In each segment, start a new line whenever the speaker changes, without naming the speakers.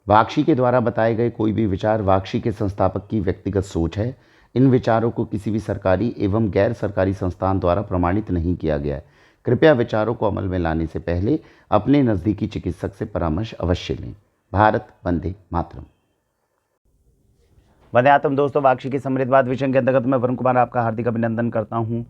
वाक्शी के द्वारा बताए गए कोई भी विचार वाक्शी के संस्थापक की व्यक्तिगत सोच है। इन विचारों को किसी भी सरकारी एवं गैर सरकारी संस्थान द्वारा प्रमाणित नहीं किया गया है। कृपया विचारों को अमल में लाने से पहले अपने नज़दीकी चिकित्सक से परामर्श अवश्य लें। भारत वंदे मातरम। वंदे मातरम। दोस्तों, वाक्शी के समृद्धवाद विषय के अंतर्गत मैं वरुण कुमार आपका हार्दिक अभिनंदन करता हूं।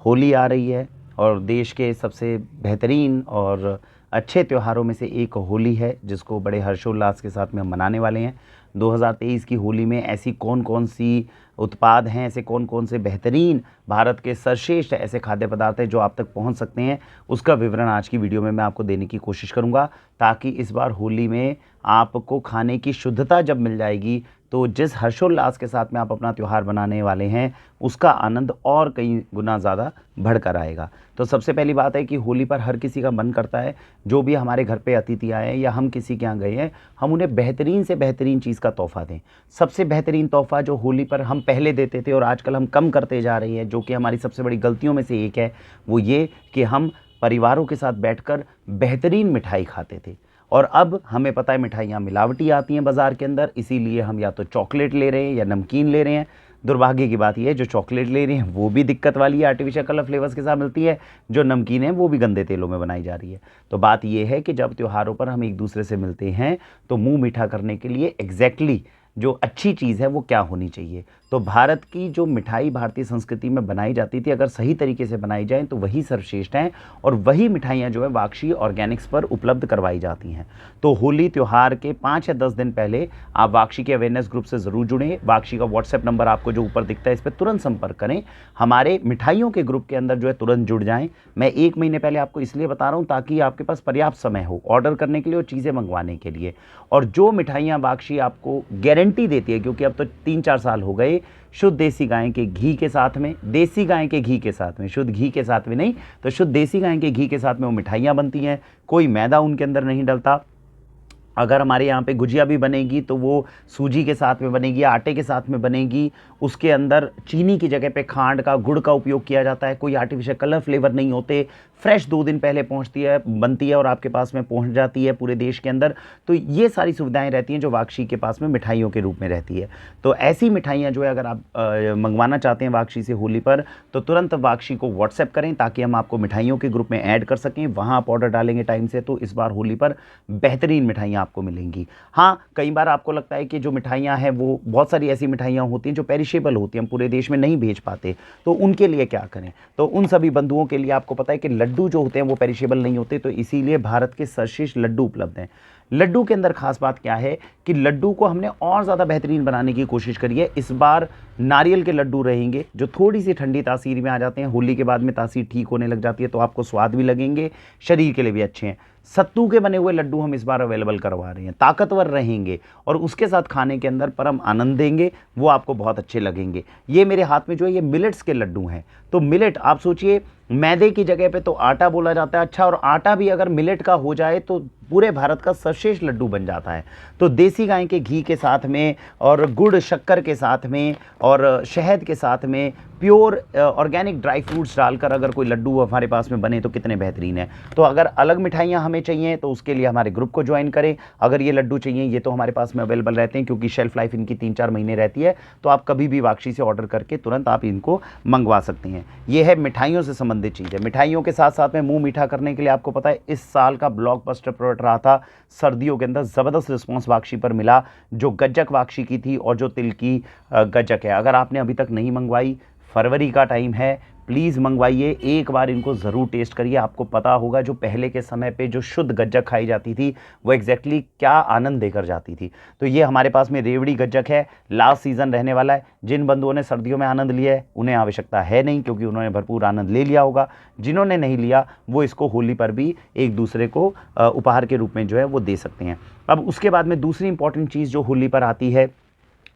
होली आ रही है और देश के सबसे बेहतरीन और अच्छे त्योहारों में से एक होली है, जिसको बड़े हर्षोल्लास के साथ में हम मनाने वाले हैं। 2023 की होली में ऐसी कौन कौन सी उत्पाद हैं, ऐसे कौन कौन से बेहतरीन भारत के सर्वश्रेष्ठ ऐसे खाद्य पदार्थ हैं जो आप तक पहुंच सकते हैं, उसका विवरण आज की वीडियो में मैं आपको देने की कोशिश करूंगा, ताकि इस बार होली में आपको खाने की शुद्धता जब मिल जाएगी तो जिस हर्षोल्लास के साथ में आप अपना त्यौहार बनाने वाले हैं, उसका आनंद और कई गुना ज़्यादा बढ़कर आएगा। तो सबसे पहली बात है कि होली पर हर किसी का मन करता है, जो भी हमारे घर पे अतिथि आए हैं या हम किसी के यहाँ गए हैं, हम उन्हें बेहतरीन से बेहतरीन चीज़ का तोहफ़ा दें। सबसे बेहतरीन तोहफ़ा जो होली पर हम पहले देते थे और आजकल हम कम करते जा रहे हैं, जो कि हमारी सबसे बड़ी गलतियों में से एक है, वो ये कि हम परिवारों के साथ बैठकर बेहतरीन मिठाई खाते थे। और अब हमें पता है मिठाइयाँ मिलावटी आती हैं बाज़ार के अंदर, इसीलिए हम या तो चॉकलेट ले रहे हैं या नमकीन ले रहे हैं। दुर्भाग्य की बात यह है, जो चॉकलेट ले रहे हैं वो भी दिक्कत वाली है, आर्टिफिशियल कलर फ्लेवर्स के साथ मिलती है। जो नमकीन है वो भी गंदे तेलों में बनाई जा रही है। तो बात यह है कि जब त्योहारों पर हम एक दूसरे से मिलते हैं तो मुंह मीठा करने के लिए एग्जैक्टली जो अच्छी चीज़ है वो क्या होनी चाहिए। तो भारत की जो मिठाई भारतीय संस्कृति में बनाई जाती थी, अगर सही तरीके से बनाई जाए तो वही सर्वश्रेष्ठ हैं, और वही मिठाइयाँ जो है वाक्शी ऑर्गेनिक्स पर उपलब्ध करवाई जाती हैं। तो होली त्यौहार के 5 या 10 दिन पहले आप वाक्शी के अवेयरनेस ग्रुप से ज़रूर जुड़ें। वाक्शी का व्हाट्सएप नंबर आपको जो ऊपर दिखता है, इस पर तुरंत संपर्क करें। हमारे मिठाइयों के ग्रुप के अंदर जो है तुरंत जुड़ जाएँ। मैं 1 महीने पहले आपको इसलिए बता रहा हूँ ताकि आपके पास पर्याप्त समय हो ऑर्डर करने के लिए और चीज़ें मंगवाने के लिए। और जो मिठाइयाँ वाक्शी आपको गारंटी देती है, क्योंकि अब तो 3-4 साल हो गए, शुद्ध देसी गाय के घी के साथ में, देसी गाय के घी के साथ में, शुद्ध घी के साथ में नहीं तो शुद्ध देसी गाय के घी के साथ में वो मिठाइयाँ बनती हैं। कोई मैदा उनके अंदर नहीं डलता। अगर हमारे यहाँ पे गुजिया भी बनेगी तो वो सूजी के साथ में बनेगी, आटे के साथ में बनेगी। उसके अंदर चीनी की जगह पे खांड का, गुड़ का उपयोग किया जाता है। कोई आर्टिफिशियल कलर फ्लेवर नहीं होते। फ्रेश 2 दिन पहले पहुँचती है, बनती है और आपके पास में पहुँच जाती है पूरे देश के अंदर। तो ये सारी सुविधाएं रहती हैं जो वाक्शी के पास में मिठाइयों के रूप में रहती है। तो ऐसी मिठाइयाँ जो है अगर आप मंगवाना चाहते हैं वाक्शी से होली पर, तो तुरंत वाक्शी को व्हाट्सएप करें ताकि हम आपको मिठाइयों के ग्रुप में ऐड कर सकें। वहाँ आप ऑर्डर डालेंगे टाइम से तो इस बार होली पर बेहतरीन मिठाइयाँ आपको मिलेंगी। हाँ, कई बार आपको लगता है कि जो मिठाइयाँ हैं वो बहुत सारी ऐसी मिठाइयाँ होती हैं जो पेरिशेबल होती हैं, हम पूरे देश में नहीं भेज पाते, तो उनके लिए क्या करें। तो उन सभी बंधुओं के लिए आपको पता है कि लड्डू जो होते हैं वो पेरिशेबल नहीं होते, तो इसीलिए भारत के सर्वश्रेष्ठ लड्डू उपलब्ध हैं। लड्डू के अंदर खास बात क्या है कि लड्डू को हमने और ज़्यादा बेहतरीन बनाने की कोशिश करी है। इस बार नारियल के लड्डू रहेंगे जो थोड़ी सी ठंडी तासीर में आ जाते हैं। होली के बाद में तासीर ठीक होने लग जाती है तो आपको स्वाद भी लगेंगे, शरीर के लिए भी अच्छे हैं। सत्तू के बने हुए लड्डू हम इस बार अवेलेबल करवा रहे हैं, ताकतवर रहेंगे और उसके साथ खाने के अंदर परम आनंद देंगे, वो आपको बहुत अच्छे लगेंगे। ये मेरे हाथ में जो है ये मिलेट्स के लड्डू हैं। तो मिलेट, आप सोचिए मैदे की जगह पे तो आटा बोला जाता है, अच्छा, और आटा भी अगर मिलेट का हो जाए तो पूरे भारत का सर्वश्रेष्ठ लड्डू बन जाता है। तो देसी गाय के घी के साथ में और गुड़ शक्कर के साथ में और शहद के साथ में प्योर ऑर्गेनिक ड्राई फ्रूट्स डालकर अगर कोई लड्डू हमारे पास में बने तो कितने बेहतरीन है। तो अगर अलग मिठाइयाँ हमें चाहिए तो उसके लिए हमारे ग्रुप को ज्वाइन करें। अगर ये लड्डू चाहिए, ये तो हमारे पास में अवेलेबल रहते हैं क्योंकि शेल्फ लाइफ इनकी 3-4 महीने रहती है, तो आप कभी भी वाक्शी से ऑर्डर करके तुरंत आप इनको मंगवा सकते हैं। ये है मिठाइयों से संबंधित चीज़ है। मिठाइयों के साथ साथ में मुंह मीठा करने के लिए आपको पता है इस साल का ब्लॉकबस्टर प्रोडक्ट रहा था, सर्दियों के अंदर ज़बरदस्त रिस्पॉन्स वाक्शी पर मिला, जो गज्जक वाक्शी की थी और जो तिल की गज्जक है। अगर आपने अभी तक नहीं मंगवाई, फरवरी का टाइम है, प्लीज़ मंगवाइए, एक बार इनको ज़रूर टेस्ट करिए। आपको पता होगा जो पहले के समय पे जो शुद्ध गज्जक खाई जाती थी वो एग्जैक्टली क्या आनंद देकर जाती थी। तो ये हमारे पास में रेवड़ी गज्जक है, लास्ट सीज़न रहने वाला है। जिन बंधुओं ने सर्दियों में आनंद लिया है उन्हें आवश्यकता है नहीं, क्योंकि उन्होंने भरपूर आनंद ले लिया होगा। जिन्होंने नहीं लिया वो इसको होली पर भी एक दूसरे को उपहार के रूप में जो है वो दे सकते हैं। अब उसके बाद में दूसरी इंपॉर्टेंट चीज़ जो होली पर आती है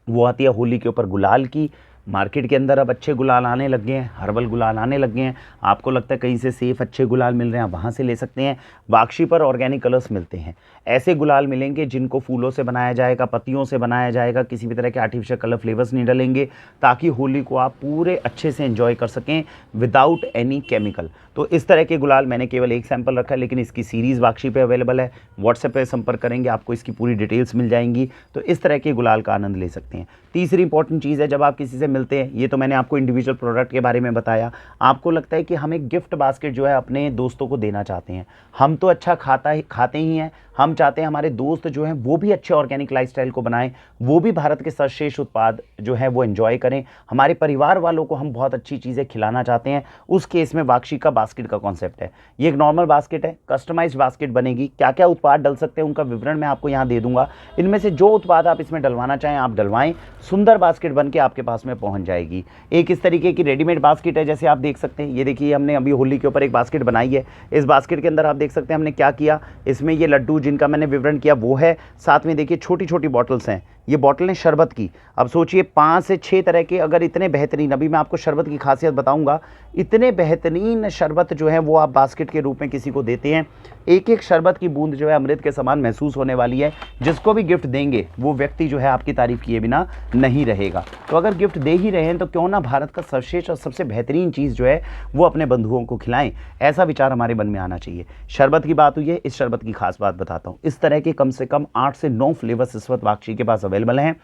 वो आती है होली के ऊपर गुलाल की। मार्केट के अंदर अब अच्छे गुलाल आने लग गए हैं, हर्बल गुलाल आने लग गए हैं। आपको लगता है कहीं से सेफ अच्छे गुलाल मिल रहे हैं, आप वहाँ से ले सकते हैं। वाक्षी पर ऑर्गेनिक कलर्स मिलते हैं। ऐसे गुलाल मिलेंगे जिनको फूलों से बनाया जाएगा, पत्तियों से बनाया जाएगा, किसी भी तरह के आर्टिफिशियल कलर फ्लेवर्स नहीं डलेंगे, ताकि होली को आप पूरे अच्छे से एंजॉय कर सकें विदाउट एनी केमिकल। तो इस तरह के गुलाल मैंने केवल एक सैंपल रखा है, लेकिन इसकी सीरीज़ वाक्षी पे अवेलेबल है। व्हाट्सएप पे संपर्क करेंगे, आपको इसकी पूरी डिटेल्स मिल जाएंगी। तो इस तरह के गुलाल का आनंद ले सकते हैं। तीसरी इंपॉर्टेंट चीज़ है, जब आप किसी से मिलते हैं, ये तो मैंने आपको इंडिविजुअल प्रोडक्ट के बारे में बताया, आपको लगता है कि हम एक गिफ्ट बास्केट जो है अपने दोस्तों को देना चाहते हैं। हम तो अच्छा खाते ही हैं, हम चाहते हैं हमारे दोस्त जो हैं वो भी अच्छे ऑर्गेनिक लाइफस्टाइल को बनाएं, वो भी भारत के सर्वश्रेष्ठ उत्पाद जो है वो एंजॉय करें। हमारे परिवार वालों को हम बहुत अच्छी चीज़ें खिलाना चाहते हैं। उस केस में वाक्षी का बास्केट का कॉन्सेप्ट है। ये एक नॉर्मल बास्केट है, कस्टमाइज्ड बास्केट बनेगी। क्या क्या उत्पाद डल सकते हैं उनका विवरण मैं आपको यहाँ दे दूंगा। इनमें से जो उत्पाद आप इसमें डलवाना चाहें आप डलवाएं, सुंदर बास्केट बन के आपके पास में पहुंच जाएगी। एक इस तरीके की रेडीमेड बास्केट है, जैसे आप देख सकते हैं। ये देखिए, हमने अभी होली के ऊपर एक बास्केट बनाई है। इस बास्केट के अंदर आप देख सकते हैं हमने क्या किया। इसमें ये लड्डू जिनका मैंने विवरण किया वो है, साथ में देखिए छोटी छोटी बॉटल्स हैं। ये बॉटल है शरबत की। अब सोचिए 5 से 6 तरह के, अगर इतने बेहतरीन, अभी मैं आपको शरबत की खासियत बताऊंगा, इतने बेहतरीन शरबत जो है वो आप बास्केट के रूप में किसी को देते हैं। एक एक शरबत की बूंद जो है अमृत के समान महसूस होने वाली है। जिसको भी गिफ्ट देंगे वो व्यक्ति जो है आपकी तारीफ किए बिना नहीं रहेगा। तो अगर गिफ्ट दे ही रहे हैं तो क्यों ना भारत का सर्वश्रेष्ठ और सबसे बेहतरीन चीज़ जो है वो अपने बंधुओं को खिलाएं। ऐसा विचार हमारे मन में आना चाहिए। शरबत की बात हुई है, इस शरबत की खास बात बताता हूँ। इस तरह के कम से कम 8 से 9 फ्लेवर्स इस वक्त वाक्षी के पास अवेलेबल हैं।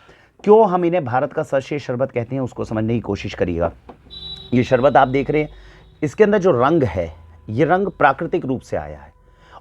क्यों हम इन्हें भारत का सर्वश्रेष्ठ शरबत कहते हैं उसको समझने की कोशिश करिएगा। ये शरबत आप देख रहे हैं, इसके अंदर जो रंग है ये रंग प्राकृतिक रूप से आया है,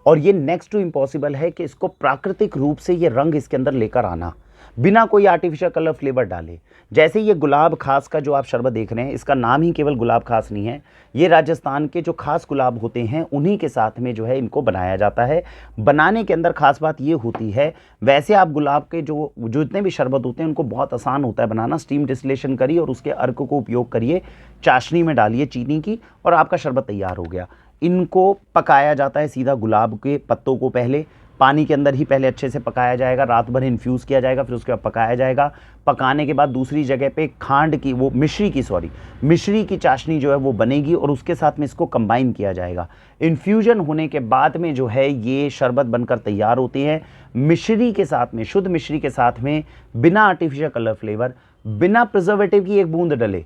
और ये नेक्स्ट टू इम्पॉसिबल है कि इसको प्राकृतिक रूप से ये रंग इसके अंदर लेकर आना बिना कोई आर्टिफिशियल कलर फ्लेवर डाले। जैसे ये गुलाब खास का जो आप शरबत देख रहे हैं, इसका नाम ही केवल गुलाब खास नहीं है, ये राजस्थान के जो खास गुलाब होते हैं उन्हीं के साथ में जो है इनको बनाया जाता है। बनाने के अंदर खास बात ये होती है, वैसे आप गुलाब के जो जितने भी शरबत होते हैं उनको बहुत आसान होता है बनाना। स्टीम डिस्टिलेशन करिए और उसके अर्क को उपयोग करिए, चाशनी में डालिए चीनी की, और आपका शरबत तैयार हो गया। इनको पकाया जाता है सीधा गुलाब के पत्तों को पहले पानी के अंदर ही पहले अच्छे से पकाया जाएगा, रात भर इन्फ्यूज़ किया जाएगा, फिर उसके बाद पकाया जाएगा। पकाने के बाद दूसरी जगह पे खांड की वो मिश्री की चाशनी जो है वो बनेगी और उसके साथ में इसको कंबाइन किया जाएगा। इन्फ्यूजन होने के बाद में जो है ये शरबत बनकर तैयार होते हैं मिश्री के साथ में, शुद्ध मिश्री के साथ में, बिना आर्टिफिशियल कलर फ्लेवर, बिना प्रिजर्वेटिव की एक बूंद डले।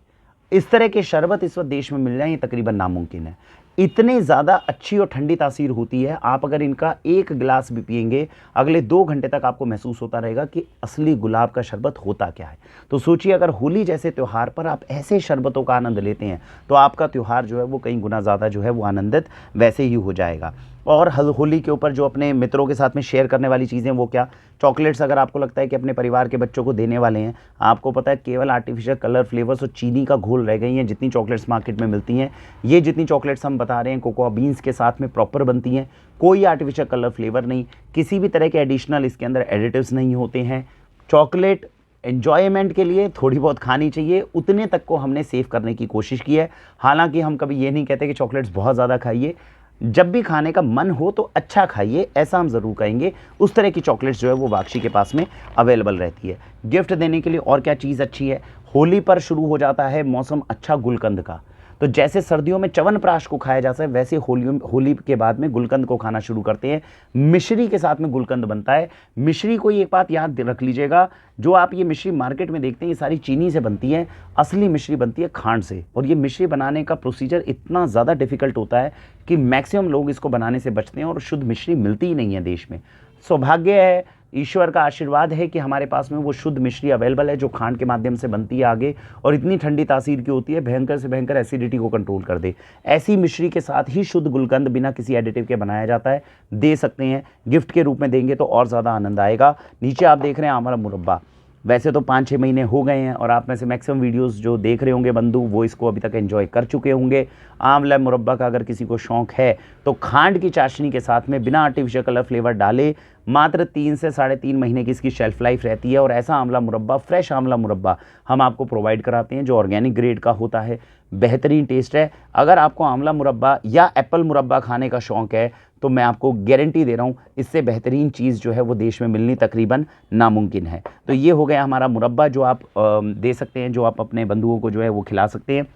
इस तरह के शरबत इस वक्त देश में मिल जाए ये तकरीबन नामुमकिन है। इतने ज़्यादा अच्छी और ठंडी तासीर होती है, आप अगर इनका एक गिलास भी पिएंगे अगले 2 घंटे तक आपको महसूस होता रहेगा कि असली गुलाब का शरबत होता क्या है। तो सोचिए, अगर होली जैसे त्यौहार पर आप ऐसे शरबतों का आनंद लेते हैं तो आपका त्यौहार जो है वो कई गुना ज़्यादा जो है वो आनंदित वैसे ही हो जाएगा। और होली के ऊपर जो अपने मित्रों के साथ में शेयर करने वाली चीज़ें वो क्या, चॉकलेट्स अगर आपको लगता है कि अपने परिवार के बच्चों को देने वाले हैं, आपको पता है केवल आर्टिफिशियल कलर फ्लेवर्स और चीनी का घोल रह गई हैं जितनी चॉकलेट्स मार्केट में मिलती हैं। ये जितनी चॉकलेट्स हम बता रहे हैं कोकोआ बीन्स के साथ में प्रॉपर बनती हैं, कोई आर्टिफिशियल कलर फ्लेवर नहीं, किसी भी तरह के एडिशनल इसके अंदर एडिटिव्स नहीं होते हैं। चॉकलेट एन्जॉयमेंट के लिए थोड़ी बहुत खानी चाहिए, उतने तक को हमने सेव करने की कोशिश की है। हालांकि हम कभी ये नहीं कहते कि चॉकलेट्स बहुत ज़्यादा खाइए, जब भी खाने का मन हो तो अच्छा खाइए, ऐसा हम ज़रूर कहेंगे। उस तरह की चॉकलेट्स जो है वो वाक्षी के पास में अवेलेबल रहती है। गिफ्ट देने के लिए और क्या चीज़ अच्छी है, होली पर शुरू हो जाता है मौसम अच्छा गुलकंद का। तो जैसे सर्दियों में च्यवनप्राश को खाया जाता है, वैसे होली के बाद में गुलकंद को खाना शुरू करते हैं। मिश्री के साथ में गुलकंद बनता है। मिश्री को एक बात याद रख लीजिएगा, जो आप ये मिश्री मार्केट में देखते हैं ये सारी चीनी से बनती है, असली मिश्री बनती है खांड से। और ये मिश्री बनाने का प्रोसीजर इतना ज़्यादा डिफिकल्ट होता है कि मैक्सिमम लोग इसको बनाने से बचते हैं और शुद्ध मिश्री मिलती ही नहीं है देश में। सौभाग्य है, ईश्वर का आशीर्वाद है कि हमारे पास में वो शुद्ध मिश्री अवेलेबल है जो खांड के माध्यम से बनती है आगे, और इतनी ठंडी तासीर की होती है भयंकर से भयंकर एसिडिटी को कंट्रोल कर दे। ऐसी मिश्री के साथ ही शुद्ध गुलकंद बिना किसी एडिटिव के बनाया जाता है। दे सकते हैं, गिफ्ट के रूप में देंगे तो और ज़्यादा आनंद आएगा। नीचे आप देख रहे हैं आंवला मुरब्बा। वैसे तो 5-6 महीने हो गए हैं और आप में से मैक्सिमम वीडियोस जो देख रहे होंगे बंधु वो इसको अभी तक एंजॉय कर चुके होंगे। आंवला मुरब्बा का अगर किसी को शौक़ है तो खांड की चाशनी के साथ में बिना आर्टिफिशियल कलर फ्लेवर डाले मात्र 3 से 3.5 महीने की इसकी शेल्फ लाइफ रहती है। और ऐसा आंवला मुरब्बा, फ्रेश आंवला मुरब्बा हम आपको प्रोवाइड कराते हैं जो ऑर्गेनिक ग्रेड का होता है। बेहतरीन टेस्ट है। अगर आपको आंवला मुरब्बा या एप्पल मुरब्बा खाने का शौक़ है तो मैं आपको गारंटी दे रहा हूँ इससे बेहतरीन चीज़ जो है वो देश में मिलनी तकरीबन नामुमकिन है। तो ये हो गया हमारा मुरब्बा जो आप दे सकते हैं, जो आप अपने बंधुओं को जो है वो खिला सकते हैं।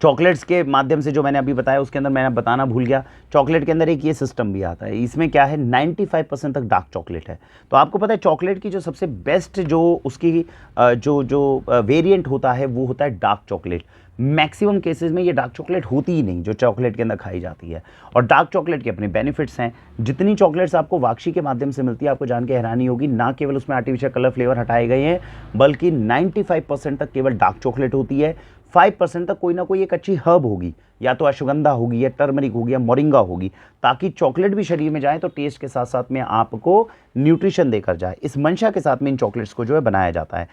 चॉकलेट्स के माध्यम से जो मैंने अभी बताया उसके अंदर मैंने बताना भूल गया, चॉकलेट के अंदर एक ये सिस्टम भी आता है। इसमें क्या है, 95% तक डार्क चॉकलेट है। तो आपको पता है चॉकलेट की जो सबसे बेस्ट जो उसकी जो जो वेरिएंट होता है वो होता है डार्क चॉकलेट। मैक्सिमम केसेस में ये डार्क चॉकलेट होती ही नहीं जो चॉकलेट के अंदर खाई जाती है। और डार्क चॉकलेट के अपने बेनिफिट्स हैं। जितनी चॉकलेट्स आपको वाक्षी के माध्यम से मिलती है आपको जान के हैरानी होगी, ना केवल उसमें आर्टिफिशियल कलर फ्लेवर हटाए गए हैं बल्कि 95% तक केवल डार्क चॉकलेट होती है। 5% तक कोई ना कोई एक अच्छी हर्ब होगी, या तो अश्वगंधा होगी या टर्मरिक होगी या मोरिंगा होगी, ताकि चॉकलेट भी शरीर में जाए तो टेस्ट के साथ साथ में आपको न्यूट्रिशन देकर जाए। इस मंशा के साथ में इन चॉकलेट्स को जो है बनाया जाता है।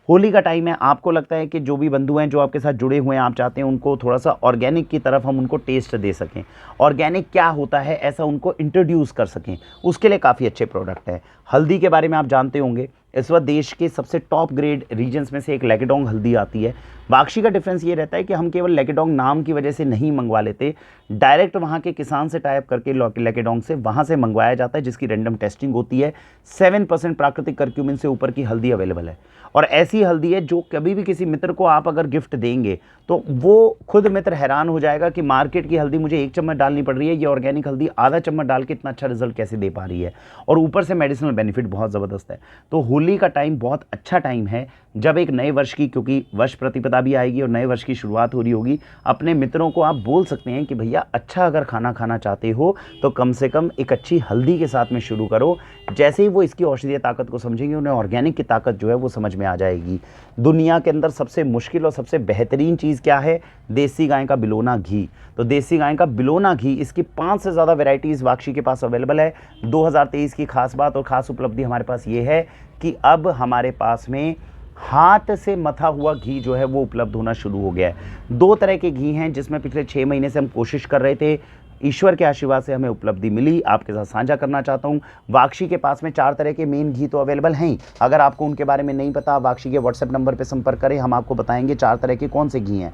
होली का टाइम है, आपको लगता है कि जो भी बंधु हैं जो आपके साथ जुड़े हुए हैं, आप चाहते हैं उनको थोड़ा सा ऑर्गेनिक की तरफ हम उनको टेस्ट दे सकें, ऑर्गेनिक क्या होता है ऐसा उनको इंट्रोड्यूस कर सकें, उसके लिए काफ़ी अच्छे प्रोडक्ट हैं। हल्दी के बारे में आप जानते होंगे, इस वक्त देश के सबसे टॉप ग्रेड रीजन्स में से एक लैकेडोंग हल्दी आती है। वाक्षी का डिफरेंस ये रहता है कि हम केवल लैकेडोंग नाम की वजह से नहीं मंगवा लेते, डायरेक्ट वहाँ के किसान से टाइप करके लैकेडोंग से वहाँ से मंगवाया जाता है, जिसकी रैंडम टेस्टिंग होती है। 7% प्राकृतिक करक्यूमिन से ऊपर की हल्दी अवेलेबल है। और ऐसी हल्दी है जो कभी भी किसी मित्र को आप अगर गिफ्ट देंगे तो वो खुद मित्र हैरान हो जाएगा कि मार्केट की हल्दी मुझे 1 चम्मच डालनी पड़ रही है, ये ऑर्गेनिक हल्दी आधा चम्मच डाल के इतना अच्छा रिजल्ट कैसे दे पा रही है। और ऊपर से मेडिसिनल बेनिफिट बहुत ज़बरदस्त है। तो होली का टाइम बहुत अच्छा टाइम है, जब एक नए वर्ष की, क्योंकि वर्ष प्रतिपदा भी आएगी और नए वर्ष की शुरुआत हो रही होगी, अपने मित्रों को आप बोल सकते हैं कि भैया अच्छा अगर खाना खाना चाहते हो तो कम से कम एक अच्छी हल्दी के साथ में शुरू करो। जैसे ही वो इसकी औषधीय ताकत को समझेंगे उन्हें ऑर्गेनिक की ताकत जो है वो समझ में आ जाएगी। दुनिया के अंदर सबसे मुश्किल और सबसे बेहतरीन चीज़ क्या है, देसी गाय का बिलोना घी। तो देसी गाय का बिलोना घी, इसकी 5 से ज़्यादा वेराइटीज़ वाक्षी के पास अवेलेबल है। 2023 की खास बात और ख़ास उपलब्धि हमारे पास ये है कि अब हमारे पास में हाथ से मथा हुआ घी जो है वो उपलब्ध होना शुरू हो गया है। 2 तरह के घी हैं जिसमें पिछले 6 महीने से हम कोशिश कर रहे थे, ईश्वर के आशीर्वाद से हमें उपलब्धि मिली, आपके साथ साझा करना चाहता हूँ। वाक्षी के पास में 4 तरह के मेन घी तो अवेलेबल हैं। अगर आपको उनके बारे में नहीं पता, वाक्षी के व्हाट्सएप नंबर पर संपर्क करें, हम आपको बताएंगे 4 तरह के कौन से घी हैं।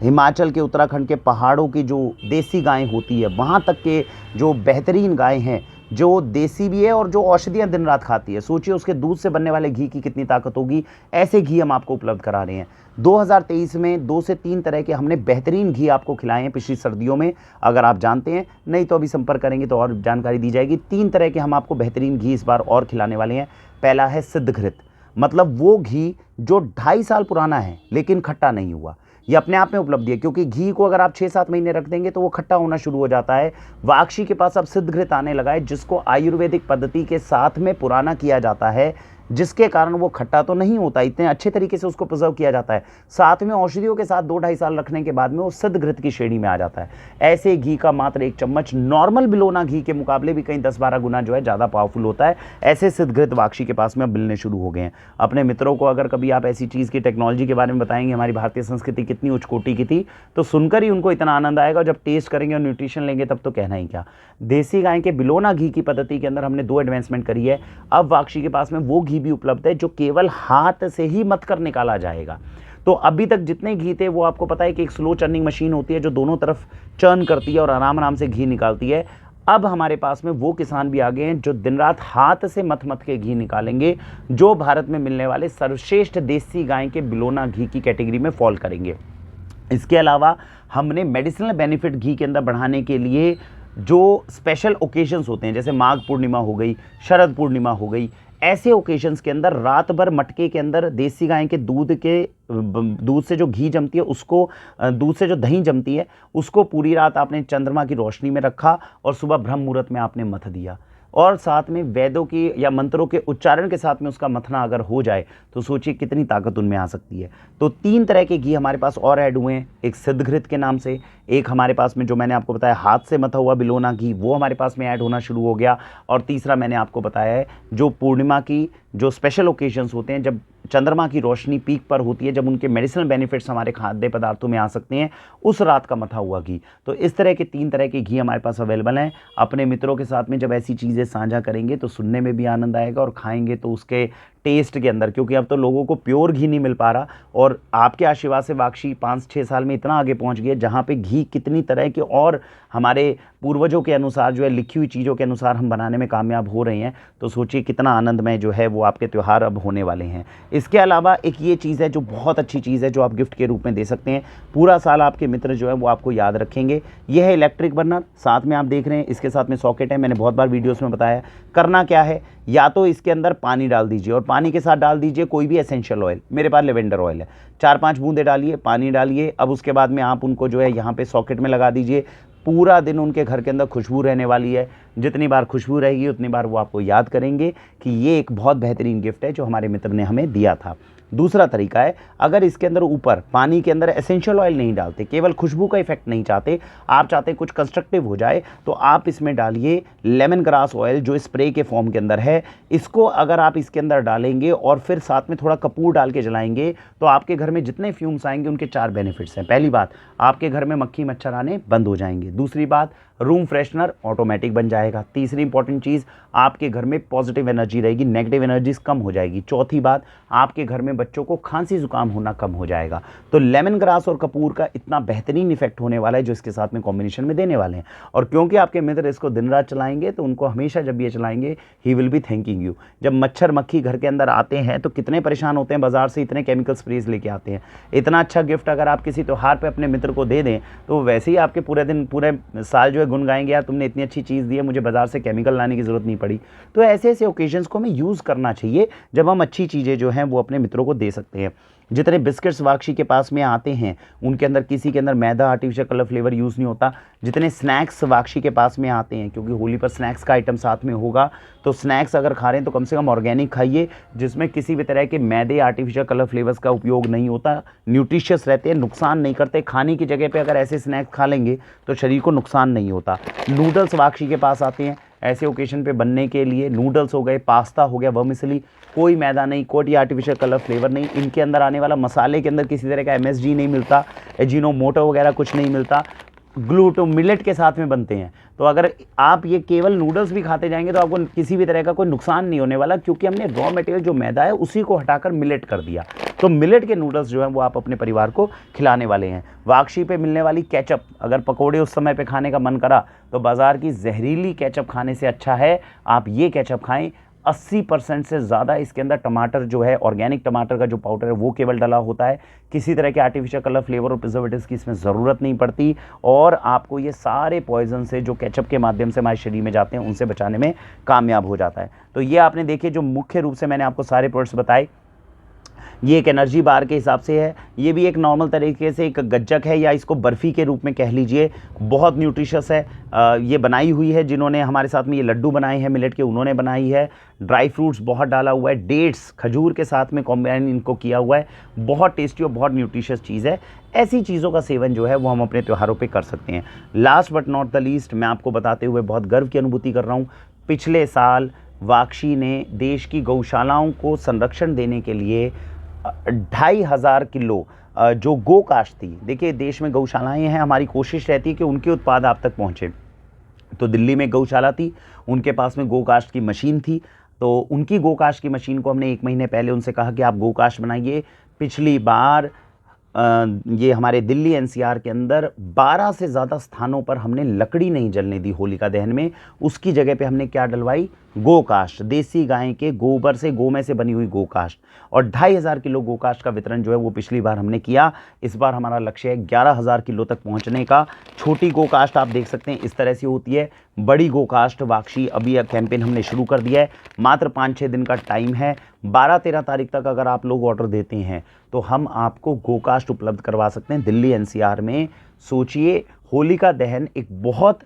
हिमाचल के, उत्तराखंड के पहाड़ों की जो देसी गायें होती है, वहाँ तक के जो बेहतरीन गायें हैं, जो देसी भी है और जो औषधियाँ दिन रात खाती है, सोचिए उसके दूध से बनने वाले घी की कितनी ताकत होगी। ऐसे घी हम आपको उपलब्ध करा रहे हैं। 2023 में 2 से 3 तरह के हमने बेहतरीन घी आपको खिलाए हैं पिछली सर्दियों में। अगर आप जानते हैं, नहीं तो अभी संपर्क करेंगे तो और जानकारी दी जाएगी। 3 तरह के हम आपको बेहतरीन घी इस बार और खिलाने वाले हैं। पहला है सिद्धघृत, मतलब वो घी जो 2.5 साल पुराना है लेकिन खट्टा नहीं हुआ। ये अपने आप में उपलब्धि है, क्योंकि घी को अगर आप 6-7 महीने रख देंगे तो वो खट्टा होना शुरू हो जाता है। वाक्षी के पास अब सिद्धघृत आने लगा है, जिसको आयुर्वेदिक पद्धति के साथ में पुराना किया जाता है, जिसके कारण वो खट्टा तो नहीं होता, इतने अच्छे तरीके से उसको प्रिजर्व किया जाता है। साथ में औषधियों के साथ 2-2.5 साल रखने के बाद में वो सिद्धघृत की श्रेणी में आ जाता है। ऐसे घी का मात्र 1 चम्मच नॉर्मल बिलोना घी के मुकाबले भी कहीं 10-12 गुना जो है ज़्यादा पावरफुल होता है। ऐसे सिद्धघृत वाक्षी के पास में अब मिलने शुरू हो गए हैं। अपने मित्रों को अगर कभी आप ऐसी चीज़ की टेक्नोलॉजी के बारे में बताएंगे, हमारी भारतीय संस्कृति कितनी उच्च कोटि की थी, तो सुनकर ही उनको इतना आनंद आएगा। जब टेस्ट करेंगे और न्यूट्रिशन लेंगे तब तो कहना ही क्या। देसी गाय के बिलोना घी की पद्धति के अंदर हमने 2 एडवांसमेंट करी है। अब वाक्षी के पास में वो घी भी उपलब्ध है जो केवल हाथ से ही मथ कर निकाला जाएगा। तो अभी तक जितने घी थे वो आपको पता है कि एक स्लो चर्निंग मशीन होती है जो दोनों तरफ चर्न करती है और आराम आराम से घी निकालती है। अब हमारे पास में वो किसान भी आ गए हैं जो दिन रात हाथ से मथ मथ के घी निकालेंगे, जो भारत में मिलने वाले सर्वश्रेष्ठ देसी गाय के बिलोना घी की कैटेगरी में फॉल करेंगे। इसके अलावा हमने मेडिसिनल बेनिफिट घी के अंदर बढ़ाने के लिए जो स्पेशल ओकेजन्स होते हैं, जैसे माघ पूर्णिमा हो गई, शरद पूर्णिमा हो गई, ऐसे ओकेजन्स के अंदर रात भर मटके के अंदर देसी गाय के दूध से जो घी जमती है उसको, दूध से जो दही जमती है उसको पूरी रात आपने चंद्रमा की रोशनी में रखा और सुबह ब्रह्म मुहूर्त में आपने मथ दिया, और साथ में वेदों की या मंत्रों के उच्चारण के साथ में उसका मथना अगर हो जाए तो सोचिए कितनी ताकत उनमें आ सकती है। तो 3 तरह के घी हमारे पास और ऐड हुए हैं, एक सिद्धघृत के नाम से, एक हमारे पास में जो मैंने आपको बताया हाथ से मथा हुआ बिलोना घी, वो हमारे पास में ऐड होना शुरू हो गया, और तीसरा मैंने आपको बताया है जो पूर्णिमा की जो स्पेशल ओकेजन्स होते हैं, जब चंद्रमा की रोशनी पीक पर होती है, जब उनके मेडिसिनल बेनिफिट्स हमारे खाद्य पदार्थों में आ सकते हैं, उस रात का मथा हुआ घी। तो इस तरह के 3 तरह के घी हमारे पास अवेलेबल हैं। अपने मित्रों के साथ में जब ऐसी चीज़ें साझा करेंगे तो सुनने में भी आनंद आएगा और खाएंगे तो उसके टेस्ट के अंदर, क्योंकि अब तो लोगों को प्योर घी नहीं मिल पा रहा। और आपके आशीर्वाद से वाक्षी 5-6 साल में इतना आगे पहुंच गया जहां पे घी कितनी तरह के और हमारे पूर्वजों के अनुसार जो है लिखी हुई चीज़ों के अनुसार हम बनाने में कामयाब हो रहे हैं। तो सोचिए कितना आनंदमय जो है वो आपके त्यौहार अब होने वाले हैं। इसके अलावा एक ये चीज़ है जो बहुत अच्छी चीज़ है, जो आप गिफ्ट के रूप में दे सकते हैं। पूरा साल आपके मित्र जो है वो आपको याद रखेंगे। यह है इलेक्ट्रिक बर्नर, साथ में आप देख रहे हैं इसके साथ में सॉकेट है। मैंने बहुत बार वीडियोस में बताया। करना क्या है, या तो इसके अंदर पानी डाल दीजिए और पानी के साथ डाल दीजिए कोई भी एसेंशियल ऑयल। मेरे पास लेवेंडर ऑयल है, 4-5 बूंदे डालिए, पानी डालिए। अब उसके बाद में आप उनको जो है यहाँ पे सॉकेट में लगा दीजिए। पूरा दिन उनके घर के अंदर खुशबू रहने वाली है। जितनी बार खुशबू रहेगी उतनी बार वो आपको याद करेंगे कि ये एक बहुत बेहतरीन गिफ्ट है जो हमारे मित्र ने हमें दिया था। दूसरा तरीका है, अगर इसके अंदर ऊपर पानी के अंदर एसेंशियल ऑयल नहीं डालते, केवल खुशबू का इफेक्ट नहीं चाहते, आप चाहते कुछ कंस्ट्रक्टिव हो जाए, तो आप इसमें डालिए लेमन ग्रास ऑयल जो स्प्रे के फॉर्म के अंदर है। इसको अगर आप इसके अंदर डालेंगे और फिर साथ में थोड़ा कपूर डाल के जलाएंगे तो आपके घर में जितने फ्यूम्स आएंगे उनके 4 बेनिफिट्स हैं। पहली बात, आपके घर में मक्खी मच्छर आने बंद हो जाएंगे। दूसरी बात, रूम फ्रेशनर ऑटोमेटिक बन जाएगा। तीसरी इंपॉर्टेंट चीज़, आपके घर में पॉजिटिव एनर्जी रहेगी, नेगेटिव एनर्जीज कम हो जाएगी। चौथी बात, आपके घर में बच्चों को खांसी जुकाम होना कम हो जाएगा। तो लेमन ग्रास और कपूर का इतना बेहतरीन इफेक्ट होने वाला है जो इसके साथ में कॉम्बिनेशन में देने वाले हैं। और क्योंकि आपके मित्र इसको दिन रात चलाएंगे तो उनको हमेशा जब ये चलाएंगे he will be thanking you. जब मच्छर मक्खी घर के अंदर आते हैं तो कितने परेशान होते हैं, बाजार से इतने केमिकल स्प्रेज लेके आते हैं। इतना अच्छा गिफ्ट अगर आप किसी त्यौहार पर अपने मित्र को दे दें तो वैसे ही आपके पूरे दिन पूरे साल जो है गुन गाएंगे, यार तुमने इतनी अच्छी चीज़ दी है, मुझे बाजार से केमिकल लाने की ज़रूरत नहीं पड़ी। तो ऐसे ऐसे ओकेजन्स को हमें यूज़ करना चाहिए जब हम अच्छी चीज़ें जो हैं वो अपने मित्रों को दे सकते हैं। जितने बिस्किट्स वाक्षी के पास में आते हैं उनके अंदर किसी के अंदर मैदा आर्टिफिशियल कलर फ्लेवर यूज़ नहीं होता। जितने स्नैक्स वाक्षी के पास में आते हैं, क्योंकि होली पर स्नैक्स का आइटम साथ में होगा, तो स्नैक्स अगर खा रहे हैं तो कम से कम ऑर्गेनिक खाइए जिसमें किसी भी तरह के मैदे आर्टिफिशियल कलर फ्लेवर्स का उपयोग नहीं होता। न्यूट्रिशियस रहते हैं, नुकसान नहीं करते। खाने की जगह पे अगर ऐसे स्नैक्स खा लेंगे तो शरीर को नुकसान नहीं होता। नूडल्स वाक्षी के पास आते हैं ऐसे ओकेशन पे बनने के लिए। नूडल्स हो गए, पास्ता हो गया, वर्मिसेली, कोई मैदा नहीं, कोई आर्टिफिशियल कलर फ्लेवर नहीं। इनके अंदर आने वाला मसाले के अंदर किसी तरह का एमएसजी नहीं मिलता, एजिनोमोटो वगैरह कुछ नहीं मिलता। ग्लूटो मिलेट के साथ में बनते हैं। तो अगर आप ये केवल नूडल्स भी खाते जाएंगे तो आपको किसी भी तरह का कोई नुकसान नहीं होने वाला, क्योंकि हमने रॉ मटेरियल जो मैदा है उसी को हटाकर मिलेट कर दिया। तो मिलेट के नूडल्स जो है वो आप अपने परिवार को खिलाने वाले हैं। वाक्षी पे मिलने वाली केचप, अगर पकोड़े उस समय पे खाने का मन करा तो बाजार की जहरीली केचप खाने से अच्छा है आप ये केचप खाएं। 80% से ज़्यादा इसके अंदर टमाटर जो है, ऑर्गेनिक टमाटर का जो पाउडर है वो केवल डला होता है। किसी तरह के आर्टिफिशियल कलर फ्लेवर और प्रिजर्वेटिव्स की इसमें ज़रूरत नहीं पड़ती। और आपको ये सारे पॉइजन से जो केचप के माध्यम से हमारे शरीर में जाते हैं उनसे बचाने में कामयाब हो जाता है। तो ये आपने देखिए जो मुख्य रूप से मैंने आपको सारे प्रोडक्ट्स बताए, ये एक एनर्जी बार के हिसाब से है। ये भी एक नॉर्मल तरीके से एक गज्जक है या इसको बर्फ़ी के रूप में कह लीजिए, बहुत न्यूट्रिशियस है। ये बनाई हुई है जिन्होंने हमारे साथ में ये लड्डू बनाए हैं मिलेट के, उन्होंने बनाई है। ड्राई फ्रूट्स बहुत डाला हुआ है, डेट्स खजूर के साथ में कॉम्बाइन इनको किया हुआ है। बहुत टेस्टी और बहुत न्यूट्रिशियस चीज़ है। ऐसी चीज़ों का सेवन जो है वो हम अपने त्योहारों पे कर सकते हैं। Last but not the least, मैं आपको बताते हुए बहुत गर्व की अनुभूति कर रहा हूँ। पिछले साल वाक्षी ने देश की गौशालाओं को संरक्षण देने के लिए 2500 किलो जो गो काष्ठ थी, देखिए देश में गौशालाएं हैं, हमारी कोशिश रहती है कि उनके उत्पाद आप तक पहुंचे। तो दिल्ली में गौशाला थी, उनके पास में गो काष्ठ की मशीन थी। तो उनकी गो काष्ठ की मशीन को हमने 1 महीने पहले उनसे कहा कि आप गो काष्ठ बनाइए। पिछली बार ये हमारे दिल्ली एनसीआर के अंदर 12 से ज़्यादा स्थानों पर हमने लकड़ी नहीं जलने दी होलिका दहन में। उसकी जगह पे हमने क्या डलवाई, गोकाष्ठ, देसी गाय के गोबर से, गौ में से बनी हुई गोकाष्ठ। और 2500 किलो गोकाष्ठ का वितरण जो है वो पिछली बार हमने किया। इस बार हमारा लक्ष्य है 11000 किलो तक पहुंचने का। छोटी गोकाष्ठ आप देख सकते हैं इस तरह से होती है। बड़ी गोकाष्ठ वाक्षी अभी कैंपेन हमने शुरू कर दिया है, मात्र 5-6 दिन का टाइम है। 12-13 तारीख तक अगर आप लोग ऑर्डर देते हैं तो हम आपको गोकाष्ठ उपलब्ध करवा सकते हैं दिल्ली एनसीआर में। सोचिए, होलिका दहन एक बहुत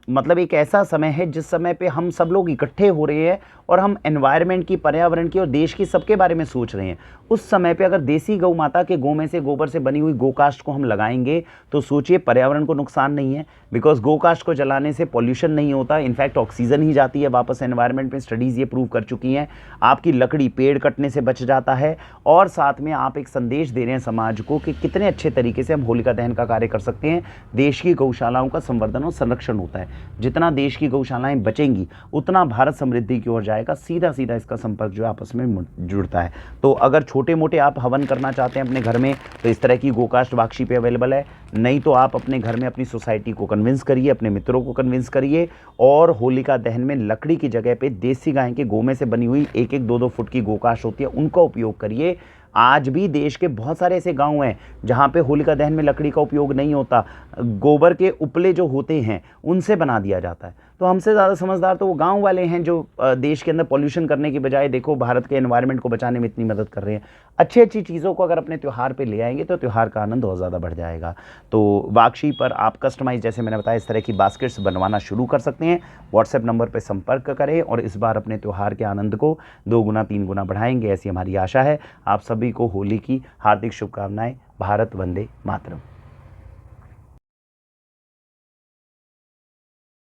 एक ऐसा समय है जिस समय पे हम सब लोग इकट्ठे हो रहे हैं और हम एनवायरनमेंट की, पर्यावरण की और देश की सबके बारे में सोच रहे हैं। उस समय पे अगर देसी गौ माता के गौ में से, गोबर से बनी हुई गोकाष्ठ को हम लगाएंगे तो सोचिए पर्यावरण को नुकसान नहीं है, बिकॉज गोकाष्ठ को जलाने से पॉल्यूशन नहीं होता, इनफैक्ट ऑक्सीजन ही जाती है वापस एनवायरनमेंट में। स्टडीज़ ये प्रूव कर चुकी हैं। आपकी लकड़ी, पेड़ कटने से बच जाता है और साथ में आप एक संदेश दे रहे हैं समाज को कि कितने अच्छे तरीके से हम होलिका दहन का कार्य कर सकते हैं। देश की गौशालाओं का संवर्धन और संरक्षण होता है। जितना देश की गौशालाएं बचेंगी उतना भारत समृद्धि की ओर जाएगा। सीधा सीधा इसका संपर्क जो है आपस में जुड़ता है। तो अगर छोटे मोटे आप हवन करना चाहते हैं अपने घर में तो इस तरह की गोकास्ट वाक्षी पे अवेलेबल है। नहीं तो आप अपने घर में अपनी सोसाइटी को कन्विंस करिए, अपने मित्रों को कन्विंस करिए और होलिका दहन में लकड़ी की जगह पे देसी गाय के गोमे से बनी हुई 1-1, 2-2 फुट की गोकास्ट होती है, उनका उपयोग करिए। आज भी देश के बहुत सारे ऐसे गांव हैं जहां पे होलिका दहन में लकड़ी का उपयोग नहीं होता, गोबर के उपले जो होते हैं उनसे बना दिया जाता है। तो हमसे ज़्यादा समझदार तो वो गांव वाले हैं जो देश के अंदर पॉल्यूशन करने की बजाय देखो भारत के एनवायरनमेंट को बचाने में इतनी मदद कर रहे हैं। अच्छी अच्छी चीज़ों को अगर अपने त्यौहार पे ले आएंगे तो त्यौहार का आनंद और ज़्यादा बढ़ जाएगा। तो वाक्षी पर आप कस्टमाइज, जैसे मैंने बताया, इस तरह की बास्केट्स बनवाना शुरू कर सकते हैं। व्हाट्सएप नंबर पर संपर्क करें और इस बार अपने त्यौहार के आनंद को 2 गुना 3 गुना बढ़ाएंगे, ऐसी हमारी आशा है। आप सभी को होली की हार्दिक शुभकामनाएं। भारत वंदे मातरम।